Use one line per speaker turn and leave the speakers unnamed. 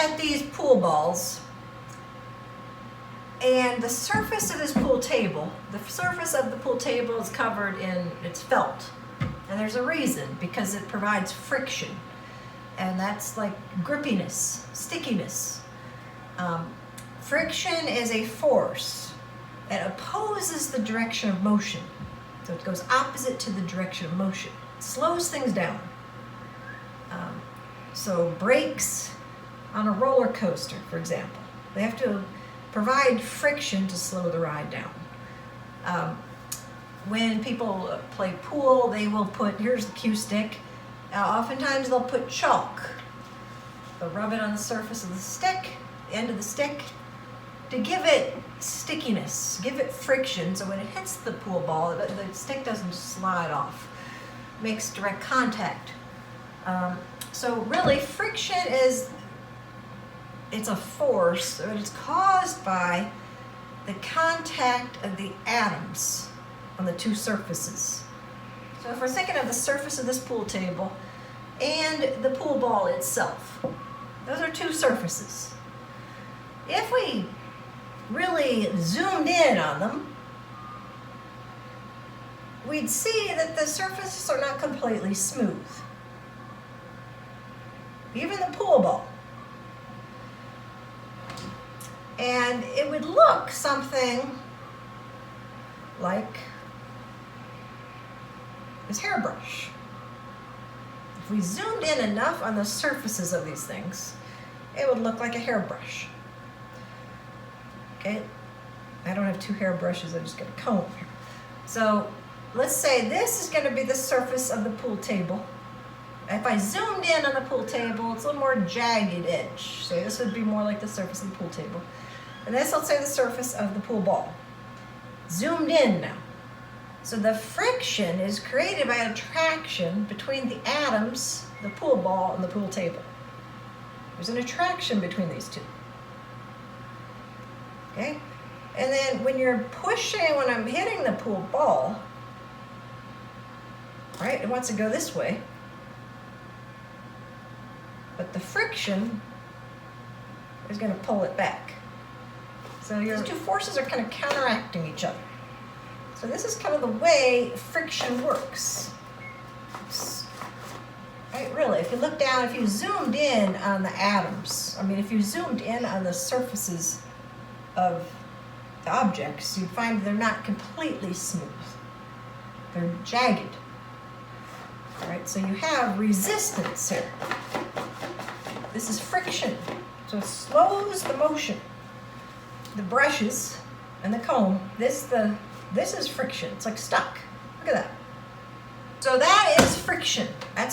at these pool balls, and the surface of this pool table, the surface of the pool table is covered in, it's felt. And there's a reason, because it provides friction. And that's like grippiness, stickiness. Friction is a force that opposes the direction of motion. So it goes opposite to the direction of motion. It slows things down. So brakes on a roller coaster, for example, they have to provide friction to slow the ride down. When people play pool, they will put, here's the cue stick. Oftentimes they'll put chalk. They'll rub it on the surface of the stick, the end of the stick, to give it stickiness, give it friction, so when it hits the pool ball, the stick doesn't slide off. Makes direct contact. So really, friction is, it's a force, but it's caused by the contact of the atoms on the two surfaces. So if we're thinking of the surface of this pool table and the pool ball itself, those are two surfaces. If we really zoomed in on them, we'd see that the surfaces are not completely smooth. Even the pool ball. And it would look something like this hairbrush. If we zoomed in enough on the surfaces of these things, it would look like a hairbrush. Okay, I don't have two hairbrushes, I just got a comb here. So let's say this is going to be the surface of the pool table. If I zoomed in on the pool table, it's a little more jagged edge. So this would be more like the surface of the pool table. And this, let's say, the surface of the pool ball. Zoomed in now. So the friction is created by attraction between the atoms, the pool ball, and the pool table. There's an attraction between these two. Okay? And then when you're pushing, when I'm hitting the pool ball, right, it wants to go this way. But the friction is going to pull it back. So your two forces are kind of counteracting each other. So this is kind of the way friction works. Right, really, if you look down, if you zoomed in on the atoms, if you zoomed in on the surfaces of the objects, you'd find they're not completely smooth. They're jagged. All right, so you have resistance here. This is friction, so it slows the motion. The brushes and the comb, this is friction. It's like stuck. Look at that. So that is friction. That's